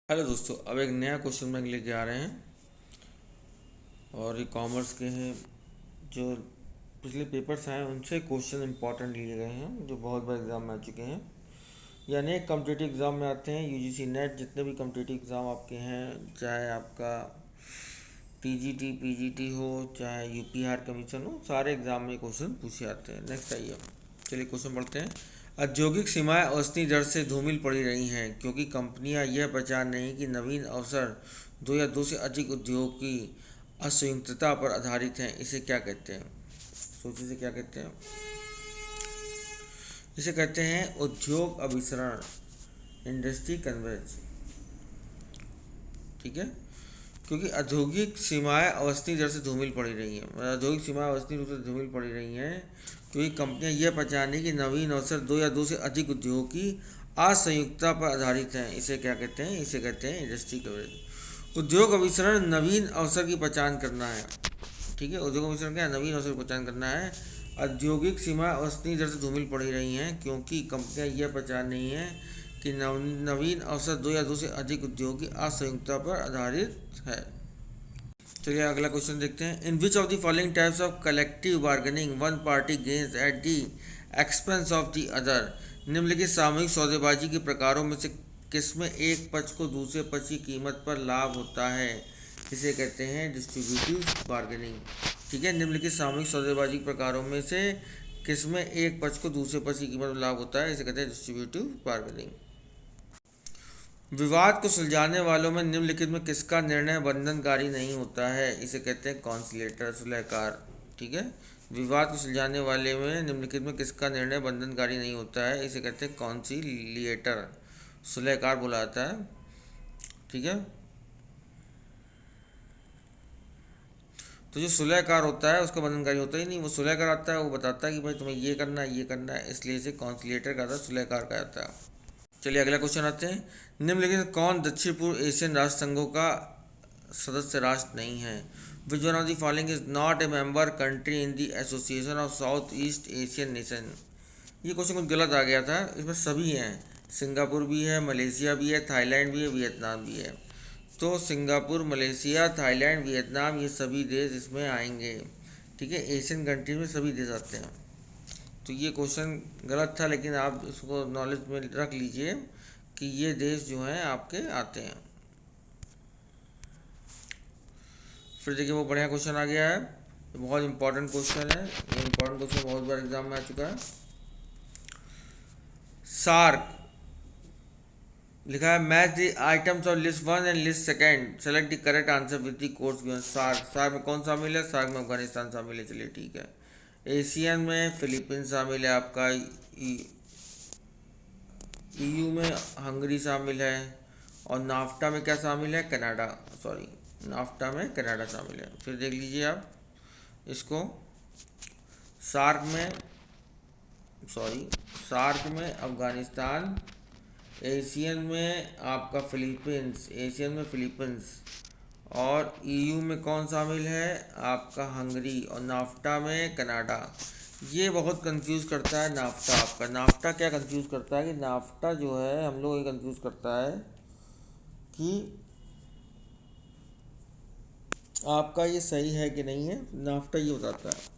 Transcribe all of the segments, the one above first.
Hello दोस्तों, अब एक नया क्वेश्चन बैंक लेके आ रहे हैं और ये कॉमर्स के हैं। जो पिछले पेपर्स आए उनसे क्वेश्चन इंपॉर्टेंट लिए गए हैं जो बहुत बार एग्ज़ाम में आ चुके हैं या अनेक कम्पिटिटिव एग्ज़ाम में आते हैं। यूजीसी नेट जितने भी कम्पिटिटिव एग्ज़ाम आपके हैं, चाहे आपका टीजीटी पीजीटी हो, चाहे यूपीआर कमीशन हो, सारे एग्ज़ाम में क्वेश्चन पूछे जाते हैं। नेक्स्ट आइए, चलिए क्वेश्चन पढ़ते हैं। औद्योगिक सीमाएं औसतनी दर से धूमिल पड़ी रही हैं क्योंकि कंपनियां यह पहचान नहीं कि नवीन अवसर दो या दो से अधिक उद्योग की असंयुक्तता पर आधारित हैं। इसे क्या कहते हैं? सोचिए, इसे क्या कहते हैं? इसे कहते हैं उद्योग अभिसरण, इंडस्ट्री कन्वर्ज। ठीक है, क्योंकि औद्योगिक सीमाएं अवस्थी दर से धूमिल पड़ी रही हैं। औद्योगिक सीमाएं अवस्थी रूप से धूमिल पड़ी रही हैं क्योंकि कंपनियां यह पहचाने कि नवीन अवसर दो या दो से अधिक उद्योगों की असंयुक्तता पर आधारित हैं। इसे क्या कहते हैं? इसे कहते हैं इंडस्ट्री कवरेज। उद्योग अभिसरण नवीन अवसर की पहचान करना है। ठीक है, उद्योग अभिसरण क्या है? नवीन अवसर की पहचान करना है। औद्योगिक सीमा अवस्थी दर से धूमिल पड़ी रही हैं क्योंकि कंपनियां यह पहचान नहीं है कि नवीन अवसर दो या दो से अधिक उद्योग की असंयुक्तता पर आधारित है। चलिए अगला क्वेश्चन देखते हैं। In which of the following types of collective bargaining one party gains at the expense of the other? निम्नलिखित सामूहिक सौदेबाजी के प्रकारों में से किसमें एक पक्ष को दूसरे पक्ष की कीमत पर लाभ होता है? इसे कहते हैं डिस्ट्रीब्यूटिव बार्गेनिंग। ठीक है, निम्नलिखित सामूहिक सौदेबाजी के प्रकारों में से किसमें एक पक्ष को दूसरे पक्ष की कीमत पर लाभ होता है? इसे कहते हैं डिस्ट्रीब्यूटिव बार्गेनिंग। विवाद को सुलझाने वालों में निम्नलिखित में किसका निर्णय बंधनकारी नहीं होता है? इसे कहते हैं कॉन्सिलेटर, सुलहकार। ठीक है, विवाद को सुलझाने वाले में निम्नलिखित में किसका निर्णय बंधनकारी नहीं होता है? इसे कहते हैं कॉन्सिलिएटर, सुलहकार बोला जाता है। ठीक है, तो जो सुलहकार होता है उसका बंधनकारी होता ही नहीं। वो सुलहकार आता है, वो बताता है कि भाई तुम्हें ये करना है, ये करना है, इसलिए इसे कॉन्सिलेटर का था, सुलहकार का जाता है। चलिए अगला क्वेश्चन आते हैं। निम्नलिखित कौन दक्षिण पूर्व एशियन राष्ट्र संघों का सदस्य राष्ट्र नहीं है? Which one of the following is not a member country in the association of south east Asian nation? ये क्वेश्चन कुछ गलत आ गया था, इसमें सभी हैं। सिंगापुर भी है, मलेशिया भी है, थाईलैंड भी है, वियतनाम भी है। तो सिंगापुर, मलेशिया, थाईलैंड, वियतनाम ये सभी देश इसमें आएंगे। ठीक है, एशियन कंट्री में सभी देश आते हैं। तो ये क्वेश्चन गलत था, लेकिन आप इसको नॉलेज में रख लीजिए कि ये देश जो हैं आपके आते हैं। फिर देखिए वो बढ़िया क्वेश्चन आ गया है, ये बहुत इंपॉर्टेंट क्वेश्चन है। ये इंपॉर्टेंट क्वेश्चन बहुत बार एग्जाम में आ चुका है। सार्क लिखा है, match the items of list one and list second, select the correct answer with the course given. SAARC, SAARC में कौन शामिल है? सार्क में अफगानिस्तान शामिल है। चलिए ठीक है। एशियन में फिलीपींस शामिल है आपका। ईयू में हंगरी शामिल है। और नाफ्टा में क्या शामिल है? कनाडा। सॉरी, नाफ्टा में कनाडा शामिल है। फिर देख लीजिए आप इसको। सार्क में, सॉरी, सार्क में अफगानिस्तान, एशियन में आपका फिलीपींस, एशियन में फिलीपींस, और ईयू में कौन शामिल है? आपका हंगरी, और नाफ्टा में कनाडा। ये बहुत कंफ्यूज करता है नाफ्टा। आपका नाफ्टा क्या कंफ्यूज करता है कि नाफ्टा जो है हम लोग ये कंफ्यूज करता है कि आपका ये सही है कि नहीं है। नाफ्टा ये बताता है।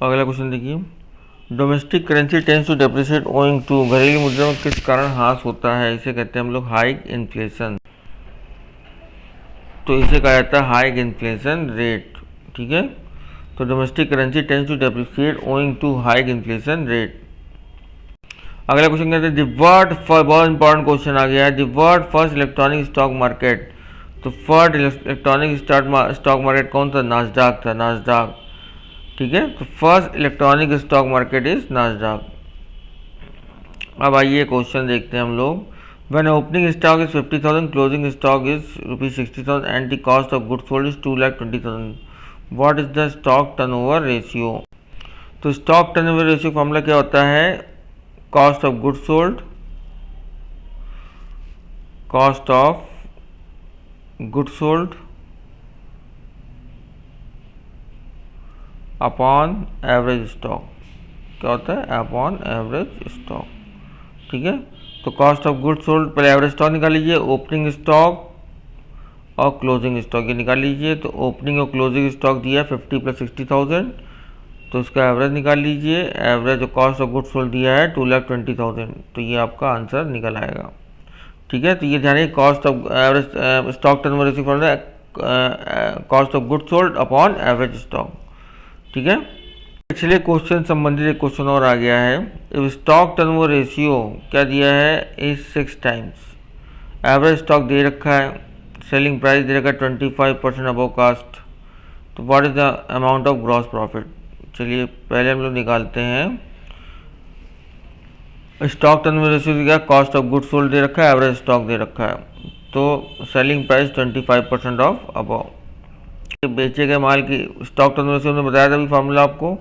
अगला क्वेश्चन देखिए। Domestic currency tends to depreciate owing to, घरेलू मुद्रा में किस कारण ह्रास होता है? इसे कहते हैं हम लोग हाइक इन्फ्लेशन। तो इसे कहा जाता है हाइक इन्फ्लेशन रेट। ठीक है, तो domestic currency tends to depreciate owing to hike inflation rate. अगला क्वेश्चन कहते हैं द वर्ड फर्स्ट, बहुत इंपॉर्टेंट क्वेश्चन आ गया है। The world first electronic stock market, तो फर्स्ट इलेक्ट्रॉनिक स्टॉक मार्केट कौन सा? नास्डाक था, नास्डाक। ठीक है, तो first electronic stock market is Nasdaq. अब आइए क्वेश्चन देखते हैं हम लोग। When opening stock is 50,000, closing stock is rupees 60,000 and the cost of goods sold is 2,20,000. What is the stock turnover ratio? तो स्टॉक टर्नओवर रेशियो फॉर्मूला क्या होता है? Cost of goods sold, cost of goods sold upon average stock. क्या होता है? Upon average stock. ठीक है, तो कॉस्ट ऑफ गुड्स सोल्ड, पहले एवरेज स्टॉक निकाल लीजिए, ओपनिंग स्टॉक और क्लोजिंग स्टॉक ये निकाल लीजिए। तो ओपनिंग और क्लोजिंग स्टॉक दिया 50 + 60,000, तो इसका एवरेज निकाल लीजिए। Average cost of goods sold दिया है 2,20,000, तो ये आपका आंसर निकल आएगा। ठीक है, तो ये ध्यान रखिए, cost of average stock turnover ratio formula cost of goods sold upon average stock. ठीक है, पिछले क्वेश्चन संबंधित एक क्वेश्चन और आ गया है। इफ स्टॉक टर्नओवर रेशियो क्या दिया है? Is 6 times. एवरेज स्टॉक दे रखा है, सेलिंग प्राइस दे रखा है 25% अबव कास्ट, तो what is the amount of gross profit? चलिए पहले हम लोग निकालते हैं। स्टॉक टर्नओवर रेशियो क्या? कॉस्ट ऑफ गुड्स सोल्ड दे रखा है, एवरेज स्टॉक दे रखा है, तो सेलिंग प्राइस 25% ऑफ अबव। बेचे गए माल की स्टॉक टर्नओवर रेशियो ने बताया था अभी फार्मूला आपको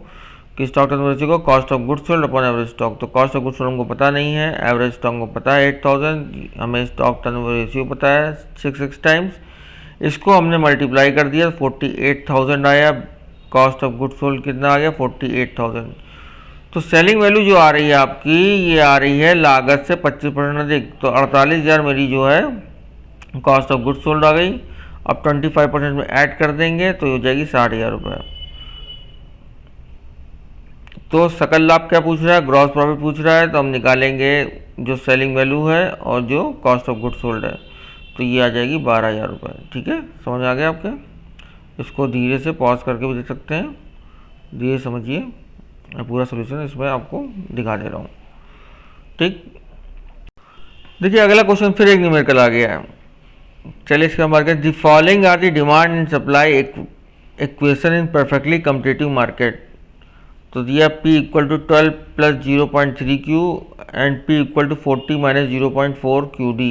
कि स्टॉक टर्नओवर रेशियो को cost of goods sold upon average stock. तो कॉस्ट ऑफ गुड्स सोल्ड हमको पता नहीं है, एवरेज स्टॉक को पता है 8000, हमें स्टॉक टर्नओवर रेशियो पता है 6 टाइम्स। इसको हमने मल्टीप्लाई कर दिया, 48,000 आया। कॉस्ट ऑफ गुड्स सोल्ड कितना आ गया? 48,000। तो सेलिंग वैल्यू जो आ रही है आपकी, ये आ रही है लागत से 25% अधिक, तो 48,000 मेरी जो है कॉस्ट ऑफ गुड्स सोल्ड आ गई। अब 25% में ऐड कर देंगे तो हो जाएगी 60,000 रुपये। तो सकल लाभ क्या पूछ रहा है? ग्रॉस प्रॉफिट पूछ रहा है, तो हम निकालेंगे जो सेलिंग वैल्यू है और जो कॉस्ट ऑफ गुड्स सोल्ड है, तो ये आ जाएगी 12,000 रुपये। ठीक है, समझ आ गया आपके? इसको धीरे से पॉज करके भी देख सकते हैं, धीरे समझिए, मैं पूरा सोल्यूशन इसमें आपको दिखा दे रहा हूँ। ठीक, देखिए अगला क्वेश्चन फिर एक न्यूमेरिकल आ गया है। चलिए इसका market, the following are the demand and supply equation in perfectly competitive market. तो दिया P = 12 + 0.3 Q and P = 40 - 0.4 QD।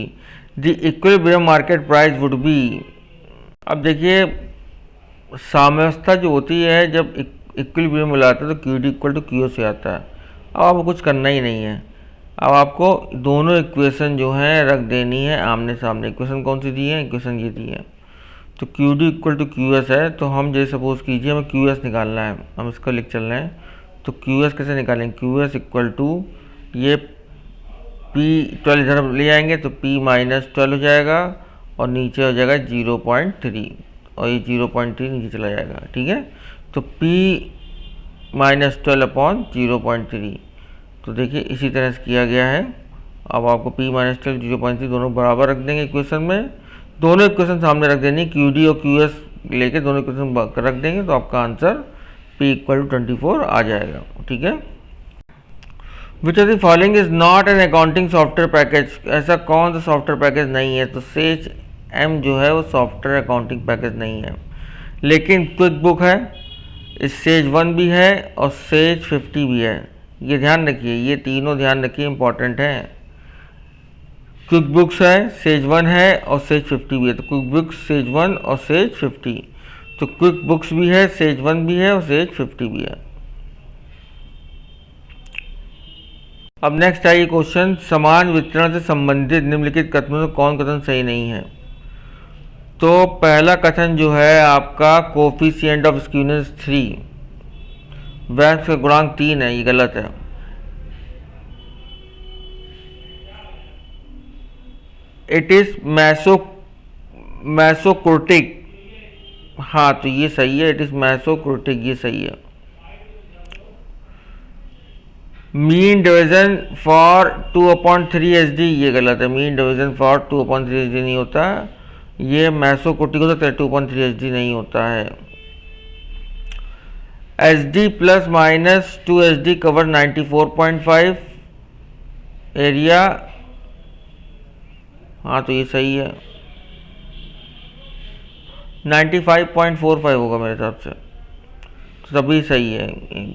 The equilibrium market price would be. अब देखिए साम्यावस्था जो होती है, जब इक्विलिब्रियम मिलाता है तो QD = QS से आता है। अब आपको कुछ करना ही नहीं है, अब आपको दोनों इक्वेशन जो हैं रख देनी है आमने सामने। इक्वेशन कौन सी दी है? इक्वेशन ये दी है। तो QD = QS है, तो हम जैसे सपोज कीजिए हमें QS निकालना है, हम इसको लिख चल रहे हैं। तो QS कैसे निकालेंगे? QS = ये P12 इधर ले आएंगे तो P - 12 हो जाएगा और नीचे हो जाएगा 0.3 और ये 0.3 नीचे चला जाएगा। ठीक है, तो P - 12 अपॉन 0.3। तो देखिए इसी तरह से किया गया है। अब आपको P - 12 0.3 दोनों बराबर रख देंगे इक्वेशन में, दोनों इक्वेशन सामने रख देनी, QD और QS लेके दोनों इक्वेशन रख देंगे, तो आपका आंसर P = 24 आ जाएगा। ठीक है, विच of the following is not an accounting software package. ऐसा कौन सा सॉफ्टवेयर पैकेज नहीं है? तो सेज M जो है वो सॉफ्टवेयर अकाउंटिंग पैकेज नहीं है, लेकिन क्विक बुक है, सेज 1 भी है और सेज 50 भी है। ये ध्यान रखिए, ये तीनों ध्यान रखिए, इंपॉर्टेंट है। क्विक बुक्स है, सेज 1 है और सेज 50 भी है। तो क्विक बुक्स सेज 1 और सेज 50, तो क्विक बुक्स भी है, सेज 1 भी है और सेज 50 भी है। अब नेक्स्ट आइए क्वेश्चन, समान वितरण से संबंधित निम्नलिखित कथनों में कौन कथन सही नहीं है? तो पहला कथन जो है आपका कोफिशिएंट ऑफ स्क्यूनेस 3, वैक्स का गुणांक 3 है, ये गलत है। इट इज मैसोक्रोटिक, हाँ तो ये सही है, इट इज मैसोक्रोटिक, ये सही है। मीन डिवीजन फॉर 2/3 SD, ये गलत है, मीन डिवीजन फॉर 2/3 SD नहीं होता, ये मैसोक्रोटिक होता है, 2/3 SD नहीं होता है। SD ± 2 SD कवर 94.5 एरिया, हाँ तो ये सही है, 95.45 होगा मेरे हिसाब से, तो सभी सही है,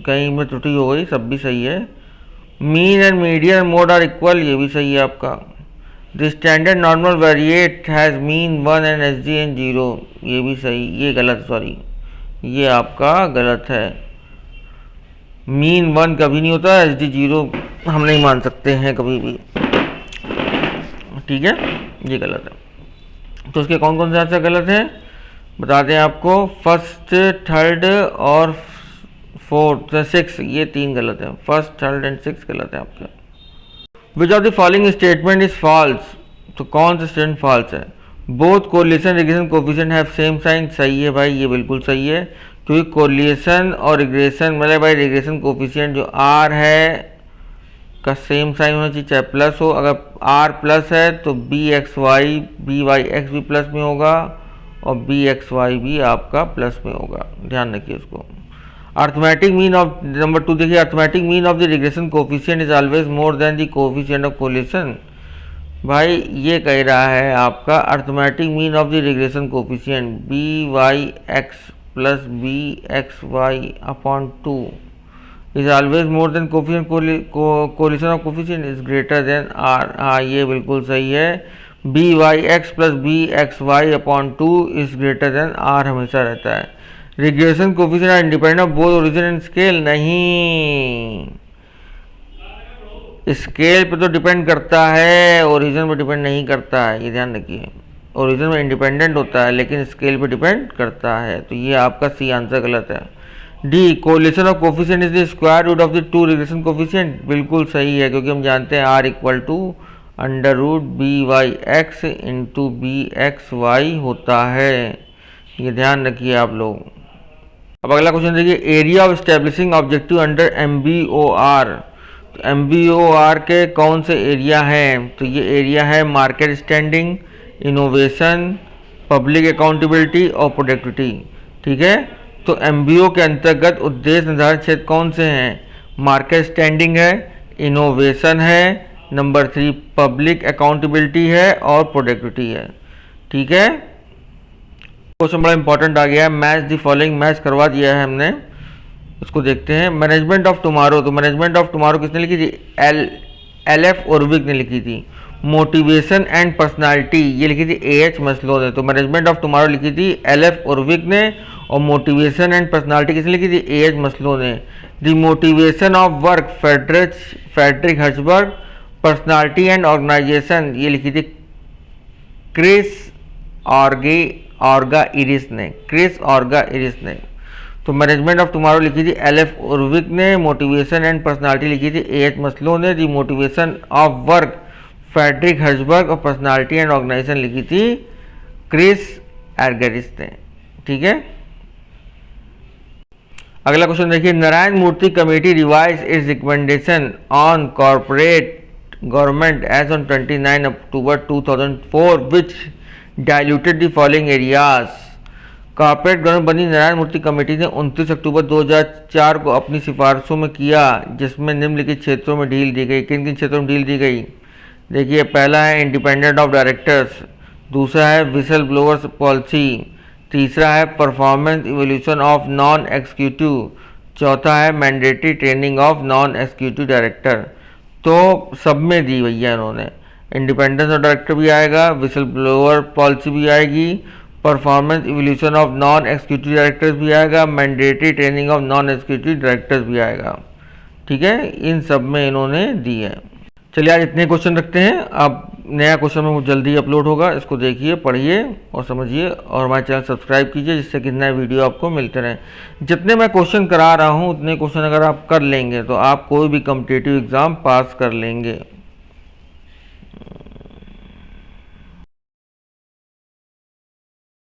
कहीं में त्रुटि हो गई, सब भी सही है। Mean and median mode are equal, ये भी सही है आपका। The standard normal variate has mean 1 and SD and 0, ये भी सही, ये गलत, सॉरी ये आपका गलत है। मीन 1 कभी नहीं होता, SD 0 हम नहीं मान सकते हैं कभी भी। ठीक है, ये गलत है। तो उसके कौन कौन से आंसर गलत हैं बता दें आपको, फर्स्ट, थर्ड और 4 6, ये 3 गलत है, फर्स्ट थर्ड एंड 6 गलत है आपका। Which of the following statement is false, तो कौन सा स्टेटमेंट फॉल्स है? Both correlation regression coefficient have same sign, सही है भाई, ये बिल्कुल सही है, क्योंकि कोरिलेशन और रिग्रेशन मतलब भाई रिग्रेशन कोफिशिएंट जो आर है का सेम साइन होना चाहिए, चाहे प्लस हो। अगर आर प्लस है तो बी एक्स वाई भी प्लस में होगा और बी एक्स वाई भी आपका प्लस में होगा, ध्यान रखिए उसको। अर्थमेटिक मीन ऑफ नंबर 2 देखिए, arithmetic mean of the regression coefficient is always more than the coefficient of correlation. भाई ये कह रहा है आपका arithmetic mean of the regression coefficient b y x plus b x y upon 2 is always more than coefficient correlation of coefficient is greater than r. हाँ ये बिल्कुल सही है, b y x plus b x y upon 2 is greater than r हमेशा रहता है। Regression coefficient are independent of both origin and scale, नहीं, scale पे तो डिपेंड करता है, ओरिजिन पे डिपेंड नहीं करता है, ये ध्यान रखिए। ओरिजिन में इंडिपेंडेंट होता है लेकिन स्केल पे डिपेंड करता है, तो ये आपका सी आंसर गलत है। D correlation of coefficient is the square root of the 2 regression coefficient, बिल्कुल सही है, क्योंकि हम जानते हैं r equal to under root b y x into b x y होता है, ये ध्यान रखिए आप लोग। अब अगला क्वेश्चन देखिए, area of establishing objective under MBOR, तो MBOR के कौन से एरिया हैं? तो ये एरिया है market standing, innovation, public accountability और प्रोडक्टिविटी, ठीक है। तो MBO के अंतर्गत उद्देश्य निर्धारित क्षेत्र कौन से हैं? मार्केट स्टैंडिंग है, इनोवेशन है, नंबर 3 पब्लिक अकाउंटेबिलिटी है और प्रोडक्टिविटी है, ठीक है। क्वेश्चन बड़ा इंपॉर्टेंट आ गया है, मैच द फॉलोइंग, मैच करवा दिया है हमने, उसको देखते हैं। मैनेजमेंट ऑफ टुमारो, तो मैनेजमेंट ऑफ टुमारो किसने लिखी थी? LF उर्विक ने लिखी थी। मोटिवेशन एंड पर्सनालिटी ये लिखी थी AH मस्लो ने, तो मैनेजमेंट ऑफ टुमारो लिखी थी LF उर्विक ने और मोटिवेशन एंड पर्सनालिटी किसने लिखी थी? AH मस्लो ने। The motivation of work Frederick Herzberg, personality and organisation ये लिखी थी क्रिस ऑर्गा इरिस ने। तो मैनेजमेंट ऑफ टुमारो लिखी थी LF उर्विक ने, मोटिवेशन एंड पर्सनालिटी लिखी थी AH मस्लो ने, दी मोटिवेशन ऑफ वर्क फ्रेडरिक हर्ट्जबर्ग और पर्सनालिटी एंड ऑर्गेनाइजेशन लिखी थी क्रिस एर्गेरिस ने, ठीक है। अगला क्वेश्चन देखिए, Narayana Murthy committee revise its recommendation on corporate government as on 29 October 2004 which diluted the following areas. Corporate government बनी नारायण मूर्ति कमेटी ने 29 अक्टूबर 2004 को अपनी सिफारिशों में किया, जिसमें निम्नलिखित क्षेत्रों में ढील दी गई। किन किन क्षेत्रों में ढील दी गई? देखिए, पहला है इंडिपेंडेंट ऑफ डायरेक्टर्स, दूसरा है विसल ब्लोअर्स पॉलिसी, तीसरा है performance evolution of non executive, चौथा है mandatory training of non executive director. तो सब में दी भैया इन्होंने, इंडिपेंडेंस ऑफ डायरेक्टर भी आएगा, विसल ब्लोअर पॉलिसी भी आएगी, performance evolution of non executive directors भी आएगा, mandatory training of non executive directors भी आएगा, ठीक है। इन सब में इन्होंने दी है। चलिए आज इतने क्वेश्चन रखते हैं, अब नया क्वेश्चन में जल्दी अपलोड होगा, इसको देखिए, पढ़िए और समझिए और हमारे चैनल सब्सक्राइब कीजिए, जिससे कि नए वीडियो आपको मिलते रहें। जितने मैं क्वेश्चन करा रहा हूँ उतने क्वेश्चन अगर आप कर लेंगे तो आप कोई भी कॉम्पिटिटिव एग्ज़ाम पास कर लेंगे।